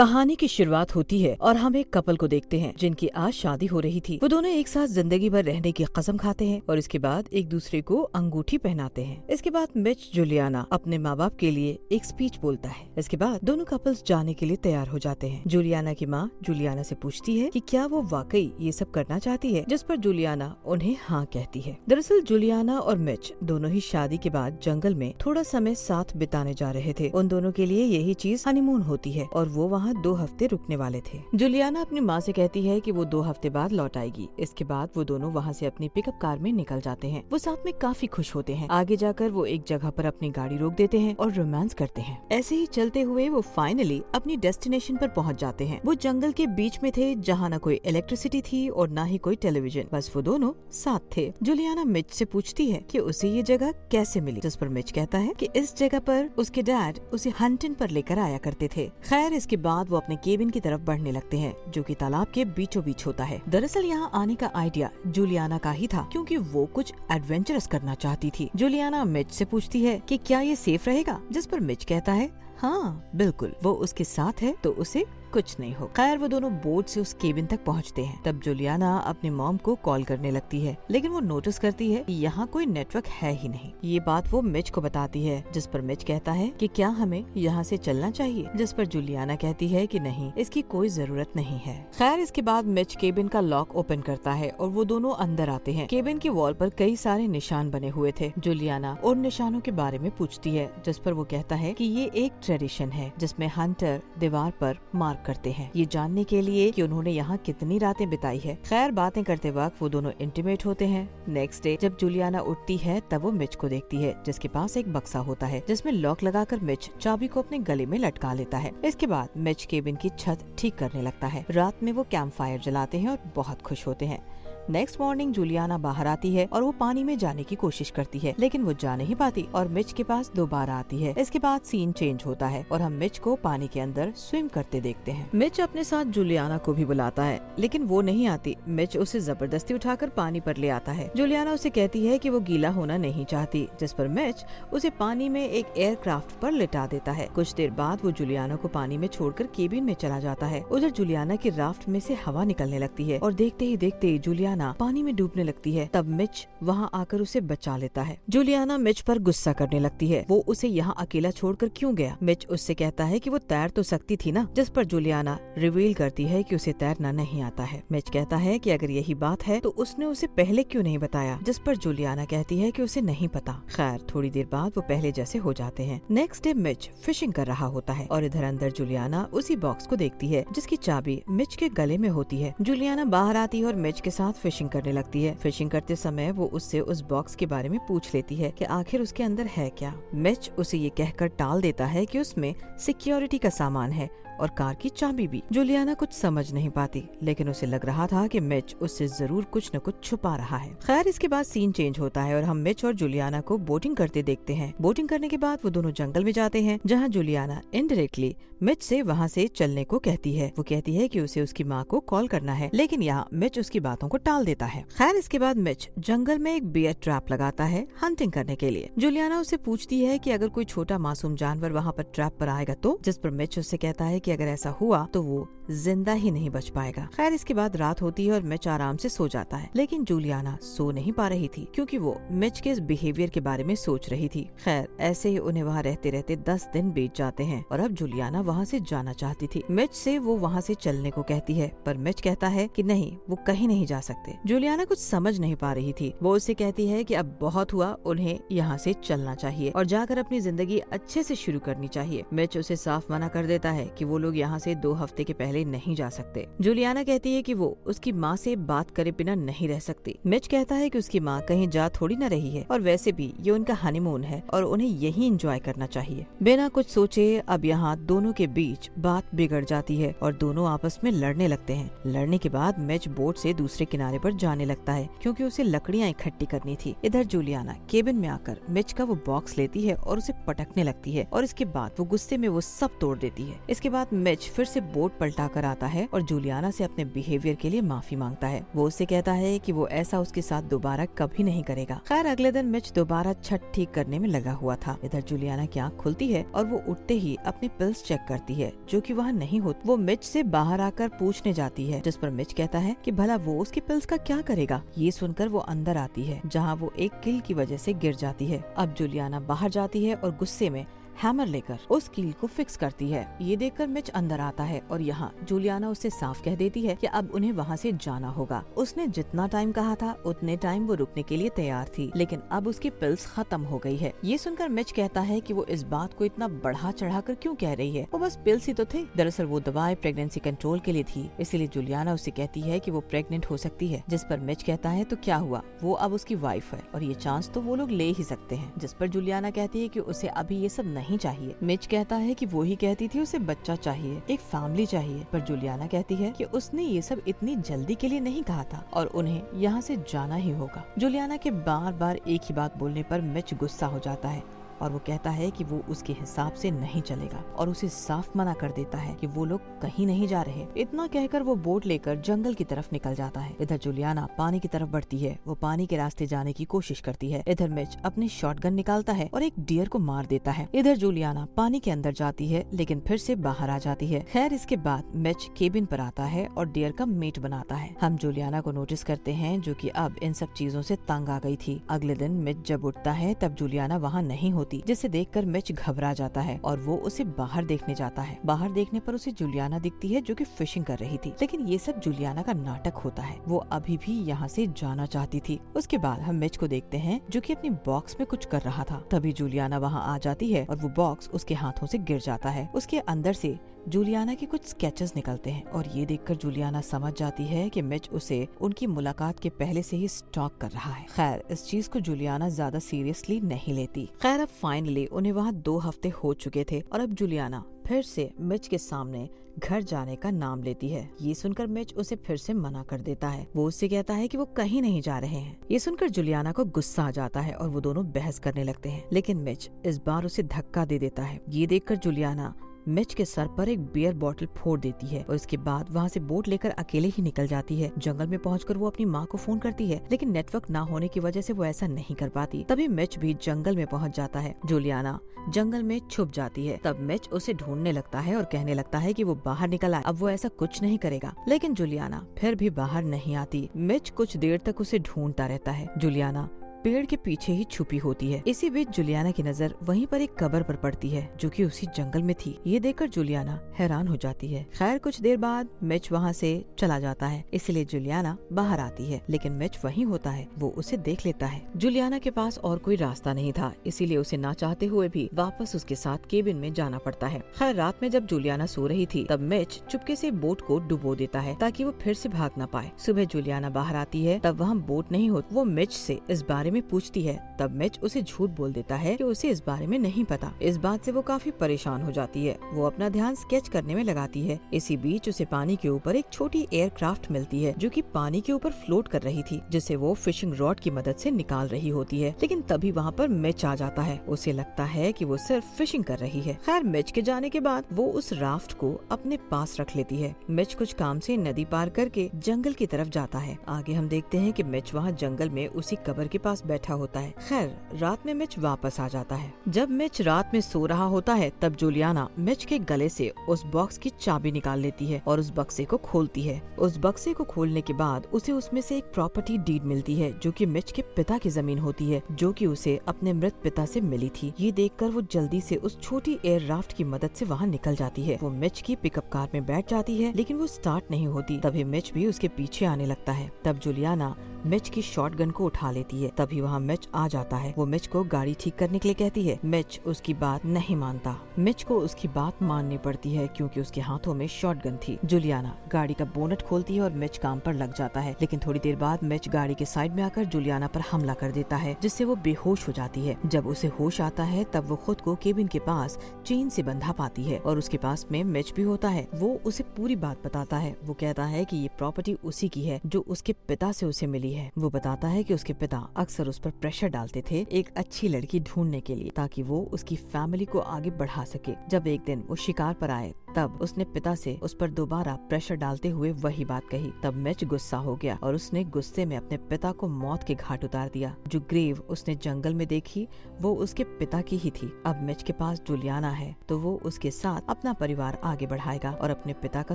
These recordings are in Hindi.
कहानी की शुरुआत होती है और हम एक कपल को देखते हैं जिनकी आज शादी हो रही थी। वो दोनों एक साथ जिंदगी भर रहने की कसम खाते हैं और इसके बाद एक दूसरे को अंगूठी पहनाते हैं। इसके बाद मिच जूलियाना अपने माँ बाप के लिए एक स्पीच बोलता है। इसके बाद दोनों कपल्स जाने के लिए तैयार हो जाते हैं। जूलियाना की माँ जूलियाना से पूछती है कि क्या वो वाकई ये सब करना चाहती है, जिस पर जूलियाना उन्हें हाँ कहती है। दरअसल जूलियाना और मिच दोनों ही शादी के बाद जंगल में थोड़ा समय साथ बिताने जा रहे थे। उन दोनों के लिए यही चीज हनीमून होती है और वो वहाँ 2 हफ्ते रुकने वाले थे। जूलियाना अपनी माँ से कहती है कि वो 2 हफ्ते बाद लौट आएगी। इसके बाद वो दोनों वहाँ से अपनी पिकअप कार में निकल जाते हैं। वो साथ में काफी खुश होते हैं। आगे जाकर वो एक जगह पर अपनी गाड़ी रोक देते हैं और रोमांस करते हैं। ऐसे ही चलते हुए वो फाइनली अपनी डेस्टिनेशन पर पहुँच जाते हैं। वो जंगल के बीच में थे जहाँ न कोई इलेक्ट्रिसिटी थी और न ही कोई टेलीविजन, बस वो दोनों साथ थे। जूलियाना मिच से पूछती है कि उसे ये जगह कैसे मिली, जिस पर मिच कहता है कि इस जगह पर उसके डैड उसे हंटिंग पर लेकर आया करते थे। खैर इसके बाद वो अपने केबिन की तरफ बढ़ने लगते हैं जो कि तालाब के बीचों बीच होता है। दरअसल यहाँ आने का आइडिया जूलियाना का ही था क्योंकि वो कुछ एडवेंचरस करना चाहती थी। जूलियाना मिच से पूछती है कि क्या ये सेफ रहेगा, जिस पर मिच कहता है हाँ बिल्कुल, वो उसके साथ है तो उसे कुछ नहीं हो। खैर वो दोनों बोट से उस केबिन तक पहुंचते हैं। तब जूलियाना अपनी मॉम को कॉल करने लगती है, लेकिन वो नोटिस करती है कि यहाँ कोई नेटवर्क है ही नहीं। ये बात वो मिच को बताती है, जिस पर मिच कहता है कि क्या हमें यहाँ से चलना चाहिए, जिस पर जूलियाना कहती है कि नहीं, इसकी कोई जरूरत नहीं है। खैर इसके बाद मिच केबिन का लॉक ओपन करता है और वो दोनों अंदर आते हैं। केबिन की वॉल पर कई सारे निशान बने हुए थे। जूलियाना उन निशानों के बारे में पूछती है, जिस पर वो कहता है कि ये एक ट्रेडिशन है जिसमें हंटर दीवार पर मार्क करते हैं, ये जानने के लिए कि उन्होंने यहाँ कितनी रातें बिताई है। खैर बातें करते वक्त वो दोनों इंटीमेट होते हैं। नेक्स्ट डे जब जूलियाना उठती है तब वो मिच को देखती है, जिसके पास एक बक्सा होता है जिसमें लॉक लगाकर मिच चाबी को अपने गले में लटका लेता है। इसके बाद मिच केबिन की छत ठीक करने लगता है। रात में वो कैंप फायर जलाते हैं और बहुत खुश होते हैं। नेक्स्ट मॉर्निंग जूलियाना बाहर आती है और वो पानी में जाने की कोशिश करती है, लेकिन वो जा नहीं पाती और मिच के पास दोबारा आती है। इसके बाद सीन चेंज होता है और हम मिच को पानी के अंदर स्विम करते देखते हैं। मिच अपने साथ जूलियाना को भी बुलाता है, लेकिन वो नहीं आती। मिच उसे जबरदस्ती उठाकर पानी पर ले आता है। जूलियाना उसे कहती है कि वो गीला होना नहीं चाहती, जिस पर मिच उसे पानी में एक एयरक्राफ्ट पर लिटा देता है। कुछ देर बाद वो जूलियाना को पानी में छोड़कर केबिन में चला जाता है। उधर जूलियाना की राफ्ट में से हवा निकलने लगती है और देखते ही देखते जूलियाना पानी में डूबने लगती है। तब मिच वहाँ आकर उसे बचा लेता है। जूलियाना मिच पर गुस्सा करने लगती है, वो उसे यहाँ अकेला छोड़कर क्यों गया। मिच उससे कहता है कि वो तैर तो सकती थी ना, जिस पर जूलियाना रिवील करती है कि उसे तैरना नहीं आता है। मिच कहता है कि अगर यही बात है तो उसने उसे पहले क्यों नहीं बताया, जिस पर जूलियाना कहती है कि उसे नहीं पता। खैर थोड़ी देर बाद वो पहले जैसे हो जाते हैं। नेक्स्ट डे मिच फिशिंग कर रहा होता है और इधर अंदर जूलियाना उसी बॉक्स को देखती है जिसकी चाबी मिच के गले में होती है। जूलियाना बाहर आती है और मिच के साथ फिशिंग करने लगती है। फिशिंग करते समय वो उससे उस बॉक्स के बारे में पूछ लेती है कि आखिर उसके अंदर है क्या। मिच उसे ये कहकर टाल देता है कि उसमें सिक्योरिटी का सामान है और कार की चाबी भी। जूलियाना कुछ समझ नहीं पाती, लेकिन उसे लग रहा था कि मिच उससे जरूर कुछ न कुछ छुपा रहा है। खैर इसके बाद सीन चेंज होता है और हम मिच और जूलियाना को बोटिंग करते देखते हैं। बोटिंग करने के बाद वो दोनों जंगल में जाते हैं, जहाँ जूलियाना इनडायरेक्टली मिच से वहाँ से चलने को कहती है। वो कहती है कि उसे उसकी माँ को कॉल करना है, लेकिन यहाँ मिच उसकी बातों को टाल देता है। खैर इसके बाद मिच जंगल में एक बियर ट्रैप लगाता है हंटिंग करने के लिए। जूलियाना उसे पूछती है कि अगर कोई छोटा मासूम जानवर वहाँ पर ट्रैप पर आएगा तो, जिस पर मिच उससे कहता है कि अगर ऐसा हुआ तो वो जिंदा ही नहीं बच पाएगा। खैर इसके बाद रात होती है और मिच आराम से सो जाता है, लेकिन जूलियाना सो नहीं पा रही थी क्योंकि वो मिच के इस बिहेवियर के बारे में सोच रही थी। खैर ऐसे ही उन्हें वहाँ रहते रहते 10 दिन बीत जाते हैं और अब जूलियाना वहाँ से जाना चाहती थी। मिच से वो वहाँ से चलने को कहती है, पर मिच कहता है कि नहीं, वो कहीं नहीं जा सकते। जूलियाना कुछ समझ नहीं पा रही थी। वो उससे कहती है कि अब बहुत हुआ, उन्हें यहाँ से चलना चाहिए और जाकर अपनी जिंदगी अच्छे से शुरू करनी चाहिए। मिच उसे साफ मना कर देता है कि वो लोग यहाँ से 2 हफ्ते के पहले नहीं जा सकते। जूलियाना कहती है कि वो उसकी माँ से बात करे बिना नहीं रह सकती। मिच कहता है कि उसकी माँ कहीं जा थोड़ी न रही है और वैसे भी ये उनका हनीमून है और उन्हें यही एंजॉय करना चाहिए। बिना कुछ सोचे अब यहाँ दोनों के बीच बात बिगड़ जाती है और दोनों आपस में लड़ने लगते हैं। लड़ने के बाद मिच बोट से दूसरे किनारे किनारे पर जाने लगता है क्योंकि उसे लकड़ियाँ इकट्ठी करनी थी। इधर जूलियाना केबिन में आकर मिच का वो बॉक्स लेती है और उसे पटकने लगती है और इसके बाद वो गुस्से में वो सब तोड़ देती है। इसके बाद मिच फिर से बोट पलटा कर आता है और जूलियाना से अपने बिहेवियर के लिए माफी मांगता है। वो उससे कहता है कि वो ऐसा उसके साथ दोबारा कभी नहीं करेगा। खैर अगले दिन मिच दोबारा छत ठीक करने में लगा हुआ था। इधर जूलियाना की आँख खुलती है और वो उठते ही अपनी पिल्स चेक करती है जो कि वहाँ नहीं होती। वो मिच से बाहर आकर पूछने जाती है, जिस पर मिच कहता है कि भला वो उसकी पिल्स का क्या करेगा। ये सुनकर वो अंदर आती है जहाँ वो एक कील की वजह से गिर जाती है। अब जूलियाना बाहर जाती है और गुस्से में हैमर लेकर उस कील को फिक्स करती है। ये देखकर मिच अंदर आता है और यहाँ जूलियाना उससे साफ कह देती है कि अब उन्हें वहाँ से जाना होगा। उसने जितना टाइम कहा था उतने टाइम वो रुकने के लिए तैयार थी, लेकिन अब उसकी पिल्स खत्म हो गई है। ये सुनकर मिच कहता है कि वो इस बात को इतना बढ़ा चढ़ा कर क्यों कह रही है, वो बस पिल्स ही तो थे। दरअसल वो दवाएं प्रेगनेंसी कंट्रोल के लिए थी, इसीलिए जूलियाना उससे कहती है कि वो प्रेग्नेंट हो सकती है। जिस पर मिच कहता है तो क्या हुआ, वो अब उसकी वाइफ है और ये चांस तो वो लोग ले ही सकते हैं। जिस पर जूलियाना कहती है कि उसे अभी ये सब नहीं चाहिए। मिच कहता है कि वो ही कहती थी उसे बच्चा चाहिए, एक फैमिली चाहिए, पर जूलियाना कहती है कि उसने ये सब इतनी जल्दी के लिए नहीं कहा था और उन्हें यहाँ से जाना ही होगा। जूलियाना के बार बार एक ही बात बोलने पर मिच गुस्सा हो जाता है और वो कहता है कि वो उसके हिसाब से नहीं चलेगा और उसे साफ मना कर देता है कि वो लोग कहीं नहीं जा रहे। इतना कहकर वो बोट लेकर जंगल की तरफ निकल जाता है। इधर जूलियाना पानी की तरफ बढ़ती है, वो पानी के रास्ते जाने की कोशिश करती है। इधर मिच अपनी शॉटगन निकालता है और एक डियर को मार देता है। इधर जूलियाना पानी के अंदर जाती है लेकिन फिर से बाहर आ जाती है। खैर इसके बाद मिच केबिन पर आता है और डियर का मीट बनाता है। हम जूलियाना को नोटिस करते हैं जो कि अब इन सब चीजों से तंग आ गई थी। अगले दिन मिच जब उठता है तब जूलियाना वहाँ नहीं होती, जिसे देखकर मिच घबरा जाता है और वो उसे बाहर देखने जाता है। बाहर देखने पर उसे जूलियाना दिखती है जो कि फिशिंग कर रही थी, लेकिन ये सब जूलियाना का नाटक होता है। वो अभी भी यहाँ से जाना चाहती थी। उसके बाद हम मिच को देखते हैं जो कि अपनी बॉक्स में कुछ कर रहा था। तभी जूलियाना वहाँ आ जाती है और वो बॉक्स उसके हाथों से गिर जाता है। उसके अंदर से जूलियाना के कुछ स्केचेस निकलते हैं और ये देखकर जूलियाना समझ जाती है कि मिच उसे उनकी मुलाकात के पहले से ही स्टॉक कर रहा है। खैर इस चीज को जूलियाना ज्यादा सीरियसली नहीं लेती। खैर अब फाइनली उन्हें वहाँ 2 हफ्ते हो चुके थे और अब जूलियाना फिर से मिच के सामने घर जाने का नाम लेती है। ये सुनकर मिच उसे फिर से मना कर देता है। वो उससे कहता है कि वो कहीं नहीं जा रहे हैं। ये सुनकर जूलियाना को गुस्सा आ जाता है और वो दोनों बहस करने लगते हैं, लेकिन मिच इस बार उसे धक्का दे देता है। ये देखकर जूलियाना मिच के सर पर एक बियर बॉटल फोड़ देती है और इसके बाद वहाँ से बोट लेकर अकेले ही निकल जाती है। जंगल में पहुंचकर वो अपनी माँ को फोन करती है, लेकिन नेटवर्क ना होने की वजह से वो ऐसा नहीं कर पाती। तभी मिच भी जंगल में पहुंच जाता है। जूलियाना जंगल में छुप जाती है। तब मिच उसे ढूंढने लगता है और कहने लगता है कि वो बाहर निकल आए, अब वो ऐसा कुछ नहीं करेगा, लेकिन जूलियाना फिर भी बाहर नहीं आती। मिच कुछ देर तक उसे ढूंढता रहता है। जूलियाना पेड़ के पीछे ही छुपी होती है। इसी बीच जूलियाना की नजर वहीं पर एक कब्र पर पड़ती है जो कि उसी जंगल में थी। ये देखकर जूलियाना हैरान हो जाती है। खैर कुछ देर बाद मिच वहाँ से चला जाता है, इसलिए जूलियाना बाहर आती है, लेकिन मिच वहीं होता है। वो उसे देख लेता है। जूलियाना के पास और कोई रास्ता नहीं था, इसीलिए उसे ना चाहते हुए भी वापस उसके साथ केबिन में जाना पड़ता है। खैर रात में जब जूलियाना सो रही थी तब मिच चुपके से बोट को डुबो देता है ताकि वो फिर से भाग ना पाए। सुबह जूलियाना बाहर आती है, तब वहाँ बोट नहीं होती। वो मिच से इस बारे में पूछती है, तब मिच उसे झूठ बोल देता है कि उसे इस बारे में नहीं पता। इस बात से वो काफी परेशान हो जाती है। वो अपना ध्यान स्केच करने में लगाती है। इसी बीच उसे पानी के ऊपर एक छोटी एयरक्राफ्ट मिलती है जो कि पानी के ऊपर फ्लोट कर रही थी, जिसे वो फिशिंग रॉड की मदद से निकाल रही होती है। लेकिन तभी वहाँ पर मिच आ जाता है। उसे लगता है कि वो सिर्फ फिशिंग कर रही है। खैर मिच के जाने के बाद वो उस राफ्ट को अपने पास रख लेती है। मिच कुछ काम से नदी पार करके जंगल की तरफ जाता है। आगे हम देखते हैं कि मिच वहाँ जंगल में उसी कब्र के पास बैठा होता है। खैर रात में मिच वापस आ जाता है। जब मिच रात में सो रहा होता है तब जूलियाना मिच के गले से उस बॉक्स की चाबी निकाल लेती है और उस बक्से को खोलती है। उस बक्से को खोलने के बाद उसे उसमें से एक प्रॉपर्टी डीड मिलती है जो कि मिच के पिता की जमीन होती है, जो कि उसे अपने मृत पिता से मिली थी। ये देखकर वो जल्दी से उस छोटी एयर राफ्ट की मदद से वहाँ निकल जाती है। वो मिच की पिकअप कार में बैठ जाती है, लेकिन वो स्टार्ट नहीं होती। तभी मिच भी उसके पीछे आने लगता है। तब जूलियाना मिच की शॉटगन को उठा लेती है। तब तभी वहाँ मिच आ जाता है। वो मिच को गाड़ी ठीक करने के लिए कहती है। मिच उसकी बात नहीं मानता। मिच को उसकी बात माननी पड़ती है क्योंकि उसके हाथों में शॉटगन थी। जूलियाना गाड़ी का बोनट खोलती है और मिच काम पर लग जाता है, लेकिन थोड़ी देर बाद मिच गाड़ी के साइड में आकर जूलियाना पर हमला कर देता है, जिससे वो बेहोश हो जाती है। जब उसे होश आता है तब वो खुद को केबिन के पास चेन से बंधा पाती है और उसके पास में मिच भी होता है। वो उसे पूरी बात बताता है। वो कहता है कि ये प्रॉपर्टी उसी की है जो उसके पिता से उसे मिली है। वो बताता है कि उसके पिता अक्सर उस पर प्रेशर डालते थे एक अच्छी लड़की ढूंढने के लिए, ताकि वो उसकी फैमिली को आगे बढ़ा सके। जब एक दिन वो शिकार पर आए तब उसने पिता से उस पर दोबारा प्रेशर डालते हुए वही बात कही। तब मिच गुस्सा हो गया और उसने गुस्से में अपने पिता को मौत के घाट उतार दिया। जो ग्रेव उसने जंगल में देखी वो उसके पिता की ही थी। अब मिच के पास जूलियाना है तो वो उसके साथ अपना परिवार आगे बढ़ाएगा और अपने पिता का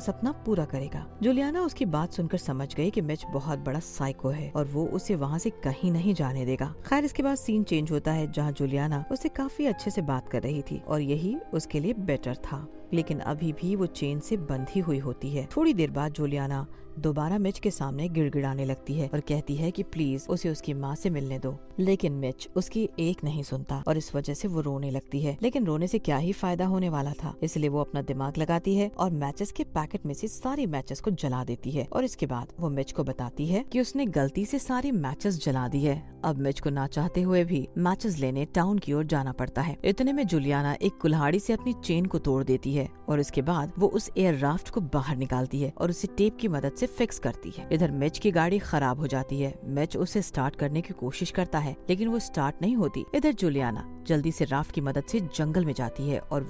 सपना पूरा करेगा। जूलियाना उसकी बात सुनकर समझ गई कि मिच बहुत बड़ा साइको है और वो उसे वहाँ से कहीं नहीं जाने देगा। खैर, इसके बाद सीन चेंज होता है जहाँ जूलियाना उससे काफी अच्छे से बात कर रही थी और यही उसके लिए बेटर था, लेकिन अभी भी वो चेन से बंधी हुई होती है। थोड़ी देर बाद जूलियाना दोबारा मिच के सामने गिड़गिड़ाने लगती है और कहती है कि प्लीज उसे उसकी माँ से मिलने दो, लेकिन मिच उसकी एक नहीं सुनता और इस वजह से वो रोने लगती है। लेकिन रोने से क्या ही फायदा होने वाला था, इसलिए वो अपना दिमाग लगाती है और मैचेस के पैकेट में से सारे मैचेस को जला देती है और इसके बाद वो मिच को बताती है कि उसने गलती से सारे मैचेस जला दी है। अब मिच को ना चाहते हुए भी मैचेस लेने टाउन की ओर जाना पड़ता है। इतने में जूलियाना एक कुल्हाड़ी से अपनी चेन को तोड़ देती है और इसके बाद वो उस एयर राफ्ट को बाहर निकालती है और उसे टेप की मदद से फिक्स करती है। इधर मिच की गाड़ी खराब हो जाती है। मिच उसे स्टार्ट करने की कोशिश करता है लेकिन वो स्टार्ट नहीं होती। इधर जूलियाना जल्दी से राफ्ट की मदद से जंगल में जाती है और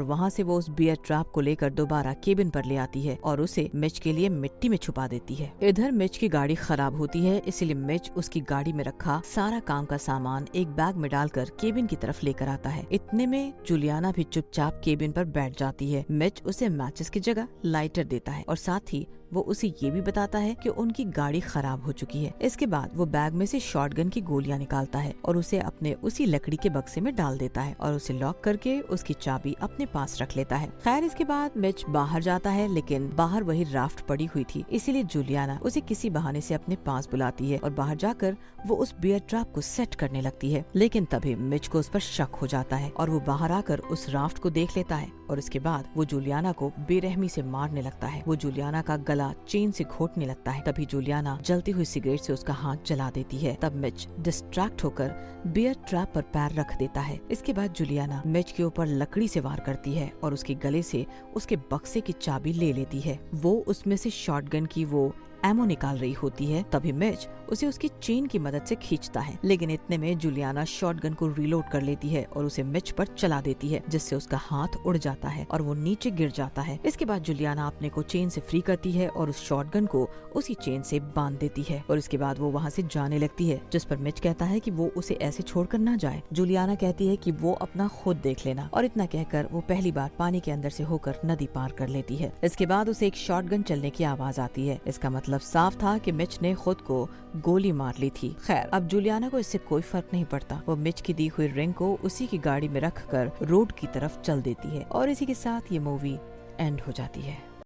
वहाँ से वो उस बियर ट्रैप को लेकर दोबारा केबिन पर ले आती है और उसे मिच के लिए मिट्टी में छुपा देती है। इधर मिच की गाड़ी खराब होती है, इसलिए मिच उसकी गाड़ी में रखा सारा काम का सामान एक बैग में डालकर केबिन की तरफ लेकर आता है। इतने में जूलियाना भी चुपचाप केबिन पर बैठ जाती है। मिच उसे मैचेस की जगह लाइटर देता है और साथ ही वो उसे ये भी बताता है कि उनकी गाड़ी खराब हो चुकी है। इसके बाद वो बैग में से शॉटगन की गोलियां निकालता है और उसे अपने उसी लकड़ी के बक्से में डाल देता है और उसे लॉक करके उसकी चाबी अपने पास रख लेता है। खैर, इसके बाद मिच बाहर जाता है, लेकिन बाहर वही राफ्ट पड़ी हुई थी, इसीलिए जूलियाना उसे किसी बहाने से अपने पास बुलाती है और बाहर जाकर वो उस बियर ट्रैप को सेट करने लगती है। लेकिन तभी मिच को उस पर शक हो जाता है और वो बाहर आकर उस राफ्ट को देख लेता है और इसके बाद वो जूलियाना को बेरहमी से मारने लगता है। वो जूलियाना का गला चेन से घोटने लगता है। तभी जूलियाना जलती हुई सिगरेट से उसका हाथ जला देती है। तब मिच डिस्ट्रैक्ट होकर बियर ट्रैप पर पैर रख देता है। इसके बाद जूलियाना मिच के ऊपर लकड़ी से वार करती है और उसके गले से उसके बक्से की चाबी ले लेती है। वो उसमें से शॉटगन की वो एमो निकाल रही होती है। तभी मिच उसे उसकी चेन की मदद से खींचता है, लेकिन इतने में जूलियाना शॉटगन को रीलोड कर लेती है और उसे मिच पर चला देती है, जिससे उसका हाथ उड़ जाता है और वो नीचे गिर जाता है। इसके बाद जूलियाना अपने को चेन से फ्री करती है और उस शॉटगन को उसी चेन से बांध देती है और इसके बाद वो वहाँ से जाने लगती है, जिस पर मिच कहता है कि वो उसे ऐसे छोड़कर ना जाए। जूलियाना कहती है कि वो अपना खुद देख लेना और इतना कहकर वो पहली बार पानी के अंदर से होकर नदी पार कर लेती है। इसके बाद उसे एक शॉटगन चलने की आवाज आती है। इसका मतलब साफ था कि मिच ने खुद को गोली मार ली थी। खैर, अब जूलियाना को इससे कोई फर्क नहीं पड़ता। वो मिच की दी हुई रिंग को उसी की गाड़ी में रखकर रोड की तरफ चल देती है और इसी के साथ ये मूवी एंड हो जाती है।